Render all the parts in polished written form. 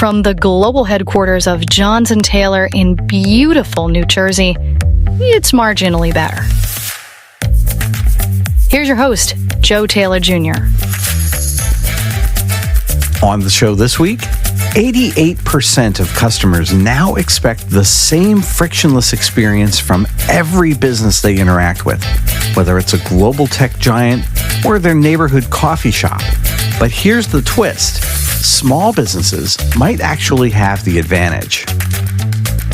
From the global headquarters of Johnson Taylor in beautiful New Jersey, it's marginally better. Here's your host, Joe Taylor Jr. On the show this week, 88% of customers now expect the same frictionless experience from every business they interact with, whether it's a global tech giant or their neighborhood coffee shop. But here's the twist. Small businesses might actually have the advantage.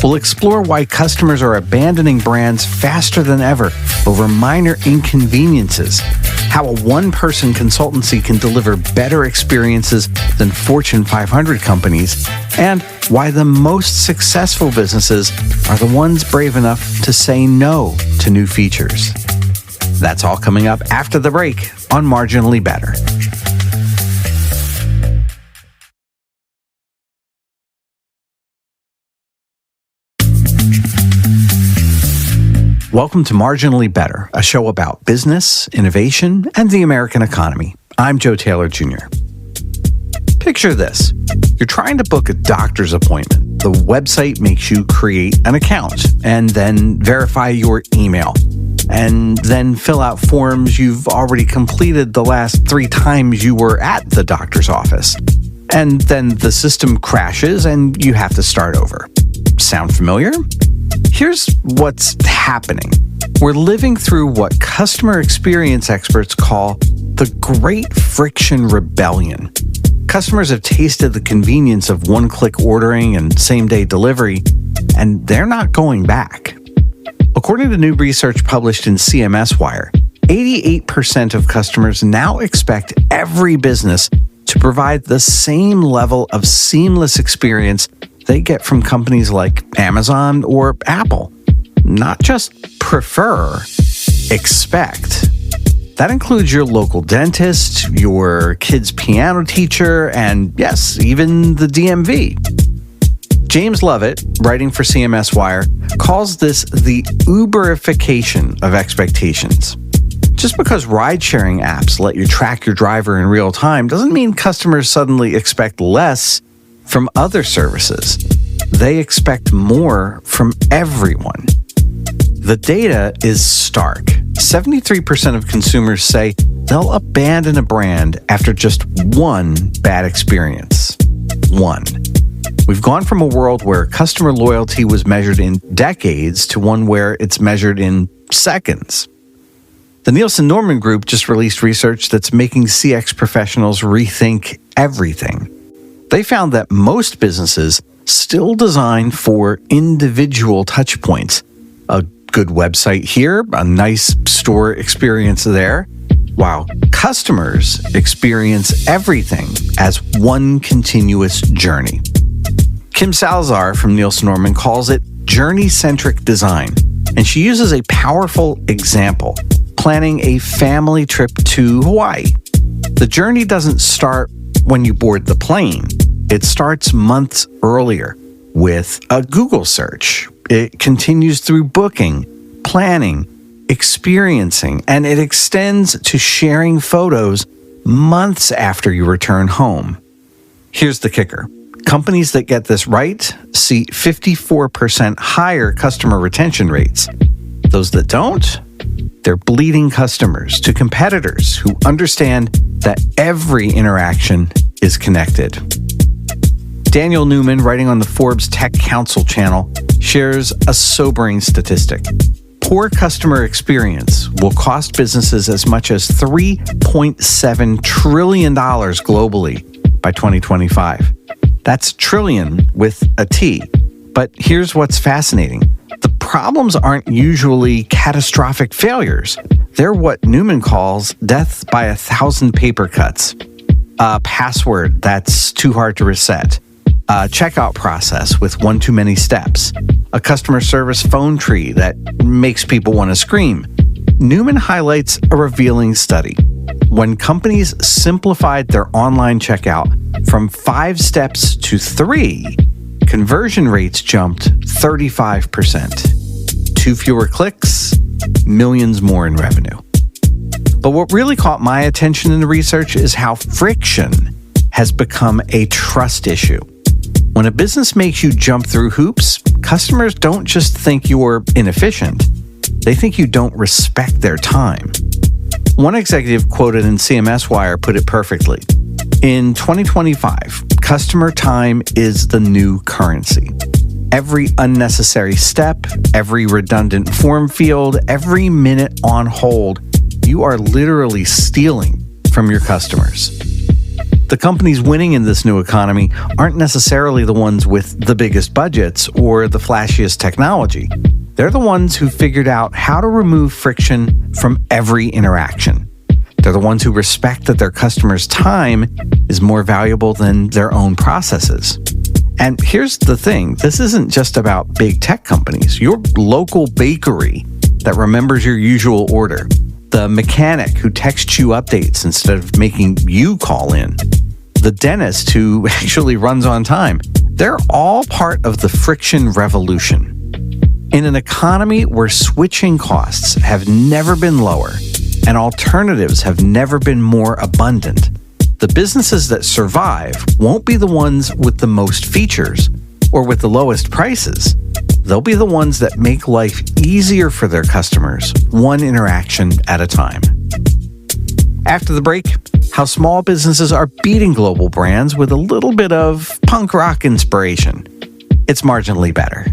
We'll explore why customers are abandoning brands faster than ever over minor inconveniences, how a one-person consultancy can deliver better experiences than Fortune 500 companies, and why the most successful businesses are the ones brave enough to say no to new features. That's all coming up after the break on Marginally Better. Welcome to Marginally Better, a show about business, innovation, and the American economy. I'm Joe Taylor Jr. Picture this. You're trying to book a doctor's appointment. The website makes you create an account and then verify your email and then fill out forms you've already completed the last 3 times you were at the doctor's office. And then the system crashes and you have to start over. Sound familiar? Here's what's happening. We're living through what customer experience experts call the Great Friction Rebellion. Customers have tasted the convenience of one-click ordering and same-day delivery, and they're not going back. According to new research published in CMS Wire, 88% of customers now expect every business to provide the same level of seamless experience they get from companies like Amazon or Apple. Not just prefer, expect. That includes your local dentist, your kid's piano teacher, and yes, even the DMV. James Lovett, writing for CMS Wire, calls this the Uberification of expectations. Just because ride-sharing apps let you track your driver in real time doesn't mean customers suddenly expect less from other services. They expect more from everyone. The data is stark. 73% of consumers say they'll abandon a brand after just one bad experience. One. We've gone from a world where customer loyalty was measured in decades to one where it's measured in seconds. The Nielsen-Norman Group just released research that's making CX professionals rethink everything. They found that most businesses still design for individual touchpoints. A good website here, a nice store experience there, while customers experience everything as one continuous journey. Kim Salazar from Nielsen-Norman calls it journey-centric design, and she uses a powerful example, planning a family trip to Hawaii. The journey doesn't start when you board the plane. It starts months earlier with a Google search. It continues through booking, planning, experiencing, and it extends to sharing photos months after you return home. Here's the kicker. Companies that get this right see 54% higher customer retention rates. Those that don't, they're bleeding customers to competitors who understand that every interaction is connected. Daniel Newman, writing on the Forbes Tech Council channel, shares a sobering statistic. Poor customer experience will cost businesses as much as $3.7 trillion globally by 2025. That's trillion with a T. But here's what's fascinating. The problems aren't usually catastrophic failures. They're what Newman calls death by 1,000 paper cuts. A password that's too hard to reset. A checkout process with one too many steps. A customer service phone tree that makes people want to scream. Newman highlights a revealing study. When companies simplified their online checkout from 5 steps to 3, conversion rates jumped 35%. 2 fewer clicks, millions more in revenue. But what really caught my attention in the research is how friction has become a trust issue. When a business makes you jump through hoops, customers don't just think you're inefficient. They think you don't respect their time. One executive quoted in CMS Wire put it perfectly. In 2025, customer time is the new currency. Every unnecessary step, every redundant form field, every minute on hold, you are literally stealing from your customers. The companies winning in this new economy aren't necessarily the ones with the biggest budgets or the flashiest technology. They're the ones who figured out how to remove friction from every interaction. They're the ones who respect that their customers' time is more valuable than their own processes. And here's the thing, this isn't just about big tech companies. Your local bakery that remembers your usual order, the mechanic who texts you updates instead of making you call in, the dentist who actually runs on time, they're all part of the friction revolution. In an economy where switching costs have never been lower and alternatives have never been more abundant, the businesses that survive won't be the ones with the most features or with the lowest prices. They'll be the ones that make life easier for their customers, one interaction at a time. After the break, how small businesses are beating global brands with a little bit of punk rock inspiration. It's marginally better.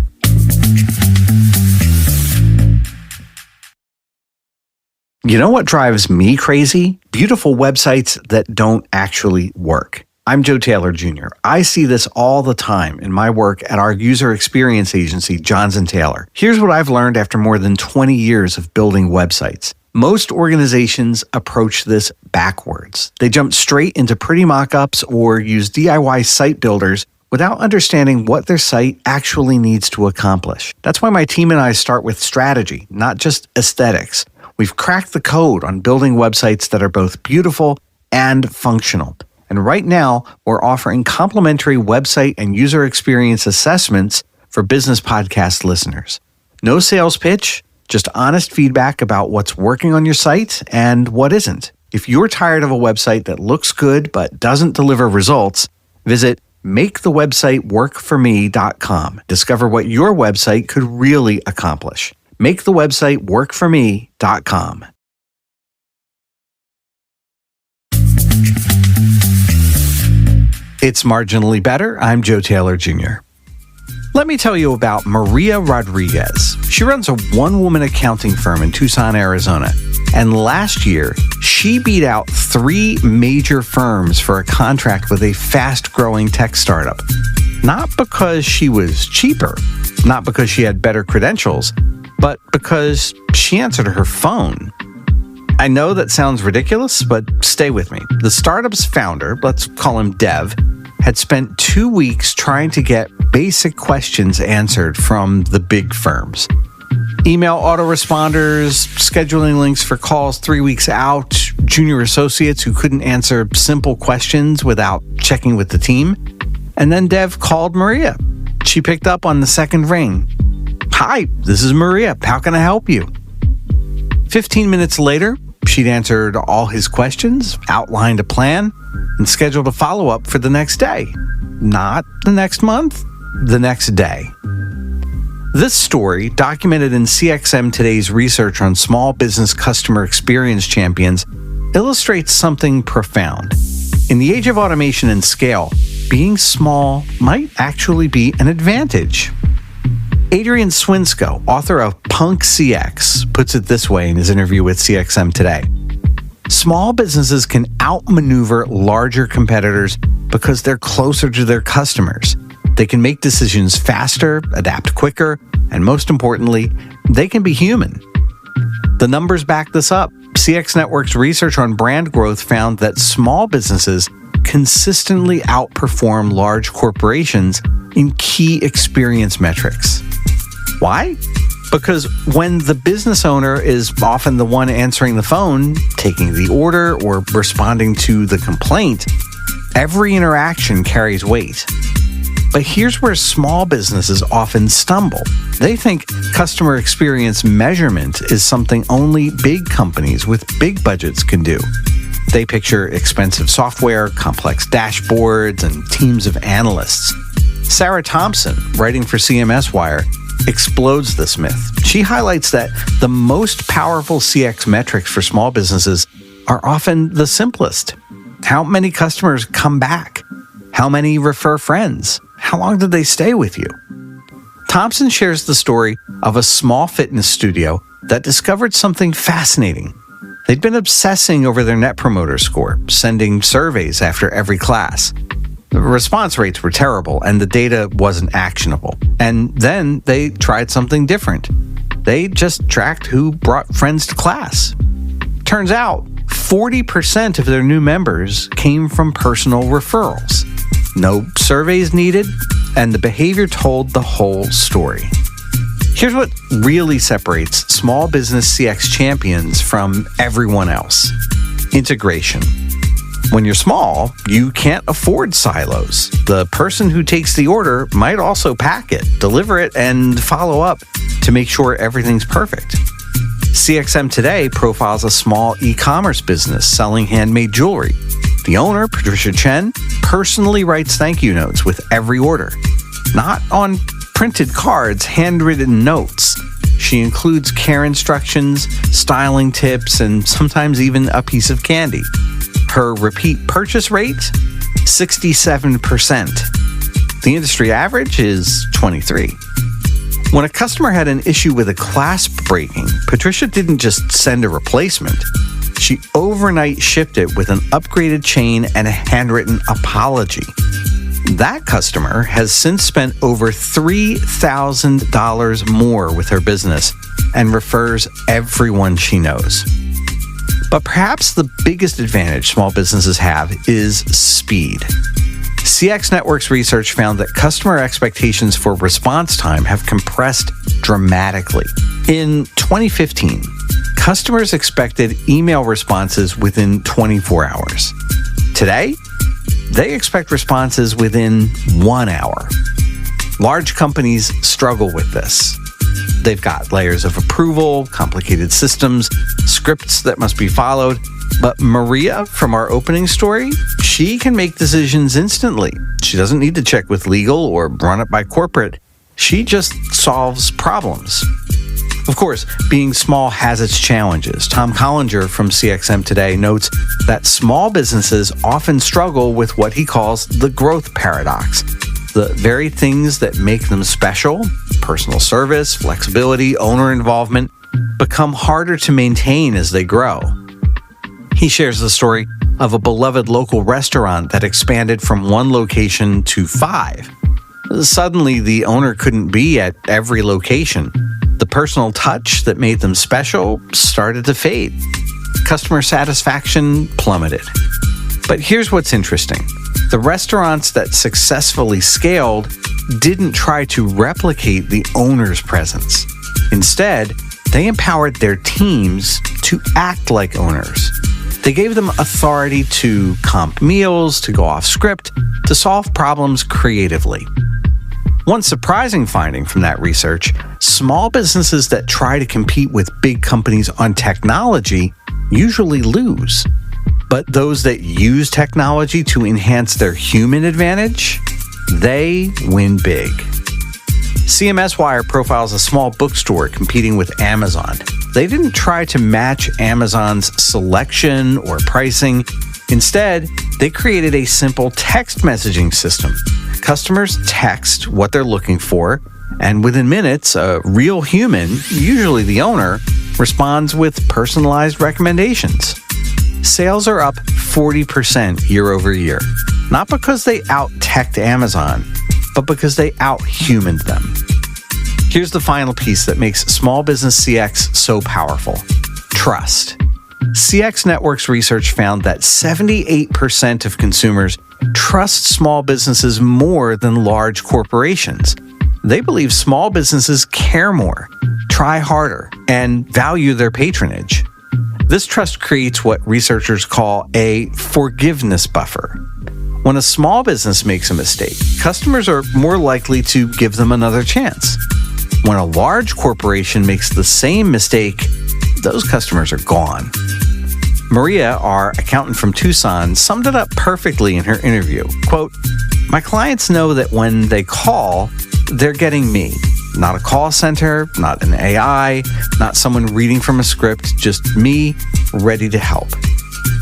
You know what drives me crazy? Beautiful websites that don't actually work. I'm Joe Taylor Jr. I see this all the time in my work at our user experience agency, Johns & Taylor. Here's what I've learned after more than 20 years of building websites. Most organizations approach this backwards. They jump straight into pretty mock-ups or use DIY site builders without understanding what their site actually needs to accomplish. That's why my team and I start with strategy, not just aesthetics. We've cracked the code on building websites that are both beautiful and functional. And right now, we're offering complimentary website and user experience assessments for business podcast listeners. No sales pitch, just honest feedback about what's working on your site and what isn't. If you're tired of a website that looks good but doesn't deliver results, visit makethewebsiteworkforme.com. Discover what your website could really accomplish. makethewebsiteworkforme.com. It's Marginally Better. I'm Joe Taylor Jr. Let me tell you about Maria Rodriguez. She runs a one-woman accounting firm in Tucson, Arizona. And last year, she beat out 3 major firms for a contract with a fast-growing tech startup. Not because she was cheaper, not because she had better credentials, but because she answered her phone. I know that sounds ridiculous, but stay with me. The startup's founder, let's call him Dev, had spent 2 weeks trying to get basic questions answered from the big firms. Email autoresponders, scheduling links for calls 3 weeks out, junior associates who couldn't answer simple questions without checking with the team. And then Dev called Maria. She picked up on the second ring. "Hi, this is Maria. How can I help you?" 15 minutes later, she'd answered all his questions, outlined a plan, and scheduled a follow-up for the next day. Not the next month, the next day. This story, documented in CXM Today's research on small business customer experience champions, illustrates something profound. In the age of automation and scale, being small might actually be an advantage. Adrian Swinsko, author of Punk CX, puts it this way in his interview with CXM Today. Small businesses can outmaneuver larger competitors because they're closer to their customers. They can make decisions faster, adapt quicker, and most importantly, they can be human. The numbers back this up. CX Network's research on brand growth found that small businesses consistently outperform large corporations in key experience metrics. Why? Because when the business owner is often the one answering the phone, taking the order, or responding to the complaint, every interaction carries weight. But here's where small businesses often stumble. They think customer experience measurement is something only big companies with big budgets can do. They picture expensive software, complex dashboards, and teams of analysts. Sarah Thompson, writing for CMS Wire, explodes this myth. She highlights that the most powerful CX metrics for small businesses are often the simplest. How many customers come back? How many refer friends? How long did they stay with you? Thompson shares the story of a small fitness studio that discovered something fascinating. They'd been obsessing over their Net Promoter Score, sending surveys after every class. The response rates were terrible, and the data wasn't actionable. And then they tried something different. They just tracked who brought friends to class. Turns out, 40% of their new members came from personal referrals. No surveys needed, and the behavior told the whole story. Here's what really separates small business CX champions from everyone else: integration. When you're small, you can't afford silos. The person who takes the order might also pack it, deliver it, and follow up to make sure everything's perfect. CXM Today profiles a small e-commerce business selling handmade jewelry. The owner, Patricia Chen, personally writes thank you notes with every order. Not on printed cards, handwritten notes. She includes care instructions, styling tips, and sometimes even a piece of candy. Her repeat purchase rate, 67%. The industry average is 23%. When a customer had an issue with a clasp breaking, Patricia didn't just send a replacement. She overnight shipped it with an upgraded chain and a handwritten apology. That customer has since spent over $3,000 more with her business and refers everyone she knows. But perhaps the biggest advantage small businesses have is speed. CX Network's research found that customer expectations for response time have compressed dramatically. In 2015, customers expected email responses within 24 hours. Today, they expect responses within 1 hour. Large companies struggle with this. They've got layers of approval, complicated systems, scripts that must be followed. But Maria, from our opening story, she can make decisions instantly. She doesn't need to check with legal or run it by corporate. She just solves problems. Of course, being small has its challenges. Tom Collinger from CXM Today notes that small businesses often struggle with what he calls the growth paradox. The very things that make them special, personal service, flexibility, owner involvement, become harder to maintain as they grow. He shares the story of a beloved local restaurant that expanded from 1 location to 5. Suddenly, the owner couldn't be at every location. The personal touch that made them special started to fade. Customer satisfaction plummeted. But here's what's interesting. The restaurants that successfully scaled didn't try to replicate the owner's presence. Instead, they empowered their teams to act like owners. They gave them authority to comp meals, to go off script, to solve problems creatively. One surprising finding from that research, small businesses that try to compete with big companies on technology usually lose. But those that use technology to enhance their human advantage, they win big. CMS Wire profiles a small bookstore competing with Amazon. They didn't try to match Amazon's selection or pricing. Instead, they created a simple text messaging system. Customers text what they're looking for, and within minutes, a real human, usually the owner, responds with personalized recommendations. Sales are up 40% year over year, not because they out-teched Amazon, but because they out-humaned them. Here's the final piece that makes small business CX so powerful: trust. CX Network's research found that 78% of consumers trust small businesses more than large corporations. They believe small businesses care more, try harder, and value their patronage. This trust creates what researchers call a forgiveness buffer. When a small business makes a mistake, customers are more likely to give them another chance. When a large corporation makes the same mistake, those customers are gone. Maria, our accountant from Tucson, summed it up perfectly in her interview. Quote, My clients know that when they call, they're getting me. Not a call center, not an AI, not someone reading from a script, just me, ready to help.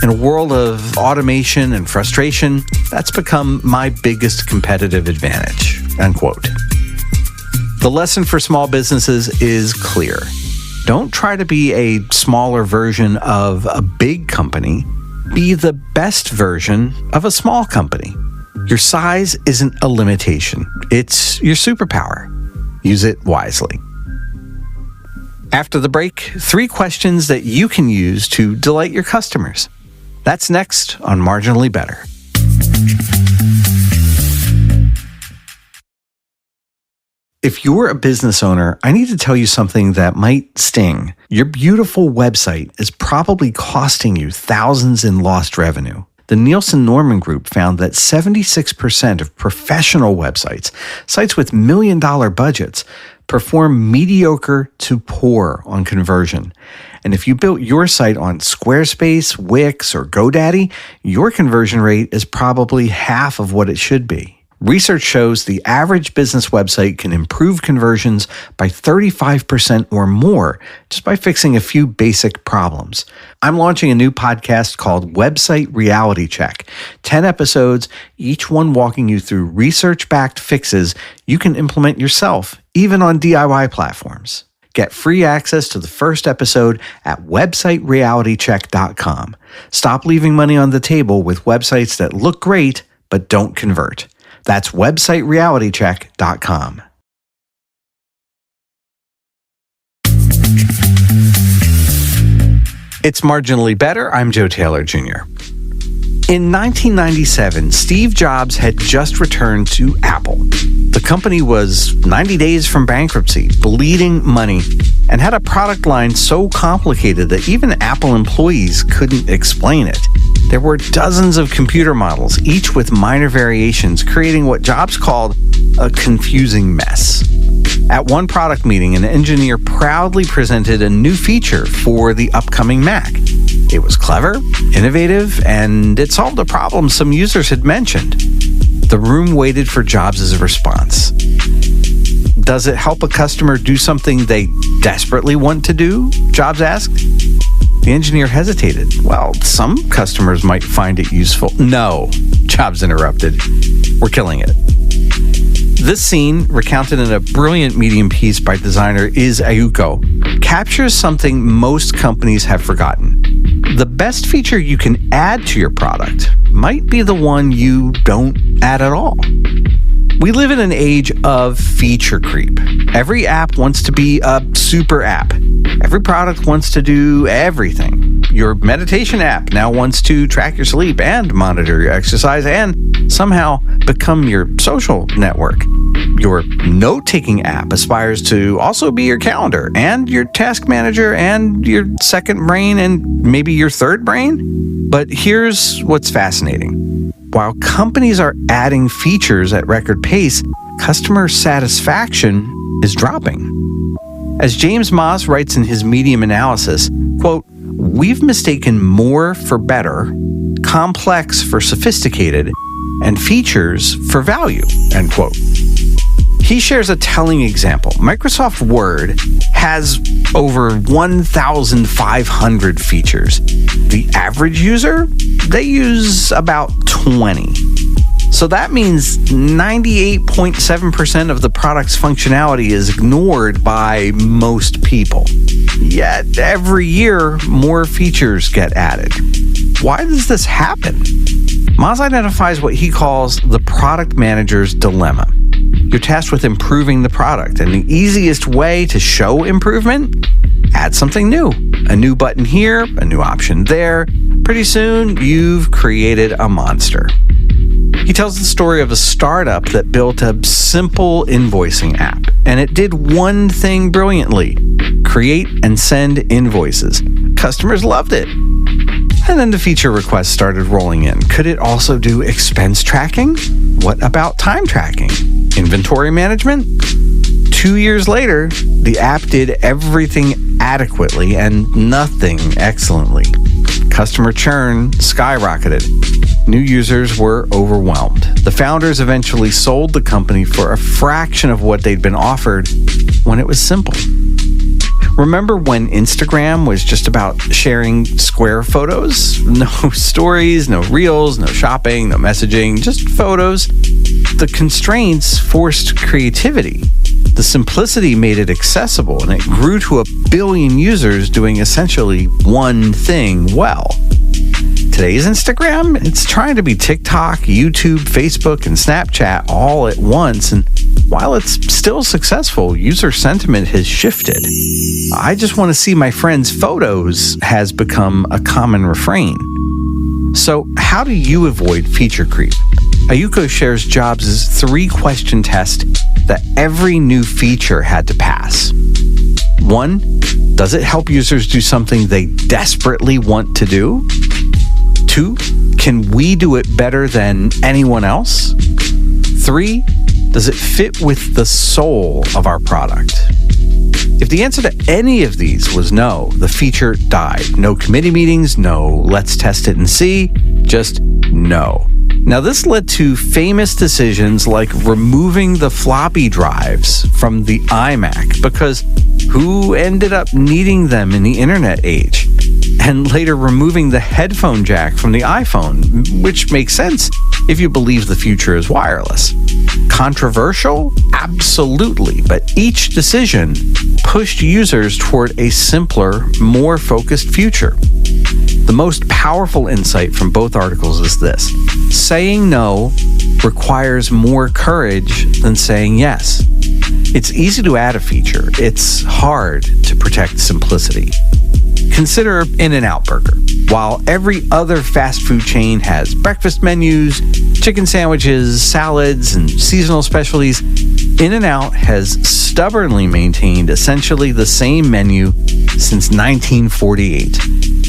In a world of automation and frustration, that's become my biggest competitive advantage, unquote. The lesson for small businesses is clear. Don't try to be a smaller version of a big company. Be the best version of a small company. Your size isn't a limitation. It's your superpower. Use it wisely. After the break, 3 questions that you can use to delight your customers. That's next on Marginally Better. If you're a business owner, I need to tell you something that might sting. Your beautiful website is probably costing you thousands in lost revenue. The Nielsen-Norman Group found that 76% of professional websites, sites with million-dollar budgets, perform mediocre to poor on conversion. And if you built your site on Squarespace, Wix, or GoDaddy, your conversion rate is probably half of what it should be. Research shows the average business website can improve conversions by 35% or more just by fixing a few basic problems. I'm launching a new podcast called Website Reality Check. 10 episodes, each one walking you through research-backed fixes you can implement yourself, even on DIY platforms. Get free access to the first episode at websiterealitycheck.com. Stop leaving money on the table with websites that look great but don't convert. That's websiterealitycheck.com. It's Marginally Better. I'm Joe Taylor Jr. In 1997, Steve Jobs had just returned to Apple. The company was 90 days from bankruptcy, bleeding money, and had a product line so complicated that even Apple employees couldn't explain it. There were dozens of computer models, each with minor variations, creating what Jobs called a confusing mess. At one product meeting, an engineer proudly presented a new feature for the upcoming Mac. It was clever, innovative, and it solved a problem some users had mentioned. The room waited for Jobs' response. Does it help a customer do something they desperately want to do? Jobs asked. The engineer hesitated. Well, some customers might find it useful. No, Jobs interrupted. We're killing it. This scene, recounted in a brilliant Medium piece by designer Iz Ayuko, captures something most companies have forgotten. The best feature you can add to your product might be the one you don't add at all. We live in an age of feature creep. Every app wants to be a super app. Every product wants to do everything. Your meditation app now wants to track your sleep and monitor your exercise and somehow become your social network. Your note-taking app aspires to also be your calendar and your task manager and your second brain and maybe your third brain. But here's what's fascinating. While companies are adding features at record pace, customer satisfaction is dropping. As James Moss writes in his Medium analysis, quote, "We've mistaken more for better, complex for sophisticated, and features for value," end quote. He shares a telling example. Microsoft Word has over 1,500 features. The average user, they use about 20. So that means 98.7% of the product's functionality is ignored by most people. Yet every year, more features get added. Why does this happen? Moz identifies what he calls the product manager's dilemma. You're tasked with improving the product, and the easiest way to show improvement? Add something new. A new button here, a new option there. Pretty soon, you've created a monster. He tells the story of a startup that built a simple invoicing app, and it did one thing brilliantly: create and send invoices. Customers loved it. And then the feature requests started rolling in. Could it also do expense tracking? What about time tracking? Inventory management? 2 years later, the app did everything adequately and nothing excellently. Customer churn skyrocketed. new users were overwhelmed. The founders eventually sold the company for a fraction of what they'd been offered when it was simple. Remember when Instagram was just about sharing square photos? No stories, no reels, no shopping, no messaging, just photos. The constraints forced creativity. The simplicity made it accessible, and it grew to 1 billion users doing essentially one thing well. Today's Instagram, it's trying to be TikTok, YouTube, Facebook, and Snapchat all at once, and while it's still successful, user sentiment has shifted. I just want to see my friends' photos has become a common refrain. So how do you avoid feature creep? Ayuko shares Jobs' 3-question test that every new feature had to pass. 1, does it help users do something they desperately want to do? 2, can we do it better than anyone else? 3, does it fit with the soul of our product? If the answer to any of these was no, the feature died. No committee meetings, no let's test it and see, just no. Now, this led to famous decisions like removing the floppy drives from the iMac because who ended up needing them in the internet age? And later removing the headphone jack from the iPhone, which makes sense if you believe the future is wireless. Controversial? Absolutely, but each decision pushed users toward a simpler, more focused future. The most powerful insight from both articles is this: saying no requires more courage than saying yes. It's easy to add a feature. It's hard to protect simplicity. Consider In-N-Out Burger. While every other fast food chain has breakfast menus, chicken sandwiches, salads, and seasonal specialties, In-N-Out has stubbornly maintained essentially the same menu since 1948.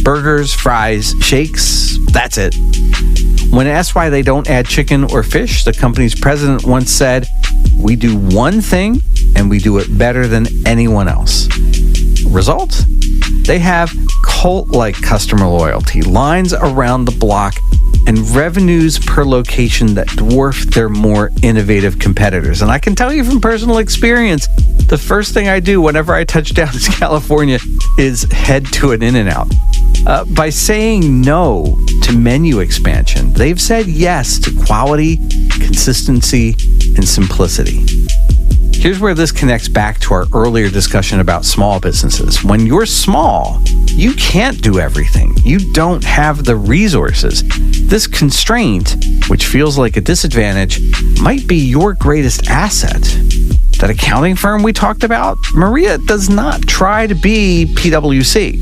Burgers, fries, shakes, that's it. When asked why they don't add chicken or fish, the company's president once said, "We do one thing and we do it better than anyone else." Result? They have cult-like customer loyalty, lines around the block, and revenues per location that dwarf their more innovative competitors. And I can tell you from personal experience, the first thing I do whenever I touch down to California is head to an In-N-Out. By saying no to menu expansion, they've said yes to quality, consistency, and simplicity. Here's where this connects back to our earlier discussion about small businesses. When you're small, you can't do everything. You don't have the resources. This constraint, which feels like a disadvantage, might be your greatest asset. That accounting firm we talked about, Maria does not try to be PwC.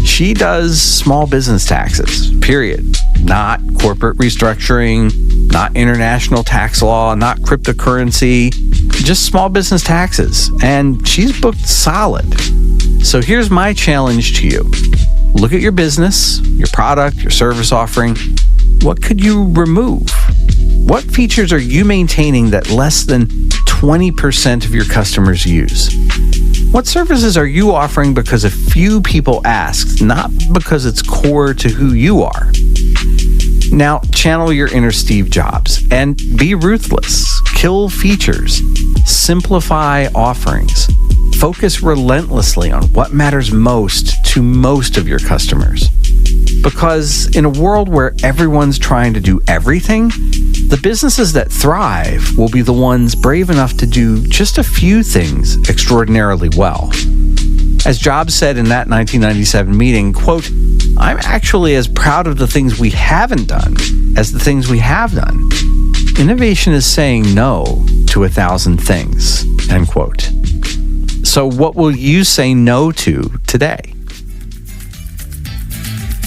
She does small business taxes, period. Not corporate restructuring, not international tax law, not cryptocurrency, just small business taxes. And she's booked solid. So here's my challenge to you. Look at your business, your product, your service offering. What could you remove? What features are you maintaining that less than 20% of your customers use? What services are you offering because a few people asked, not because it's core to who you are? Now, channel your inner Steve Jobs and be ruthless. Kill features. Simplify offerings. Focus relentlessly on what matters most to most of your customers. Because in a world where everyone's trying to do everything, the businesses that thrive will be the ones brave enough to do just a few things extraordinarily well. As Jobs said in that 1997 meeting, quote, "I'm actually as proud of the things we haven't done as the things we have done. Innovation is saying no to 1,000 things," end quote. So what will you say no to today?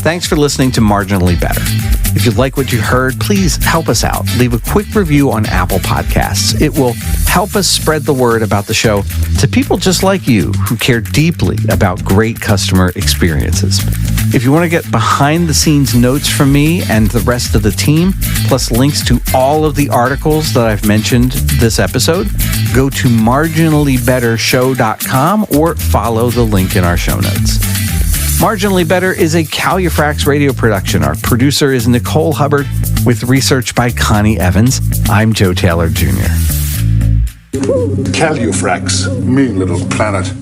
Thanks for listening to Marginally Better. If you like what you heard, please help us out. Leave a quick review on Apple Podcasts. It will help us spread the word about the show to people just like you who care deeply about great customer experiences. If you want to get behind-the-scenes notes from me and the rest of the team, plus links to all of the articles that I've mentioned this episode, go to marginallybettershow.com or follow the link in our show notes. Marginally Better is a Calufrax radio production. Our producer is Nicole Hubbard, with research by Connie Evans. I'm Joe Taylor Jr. Calufrax, mean little planet.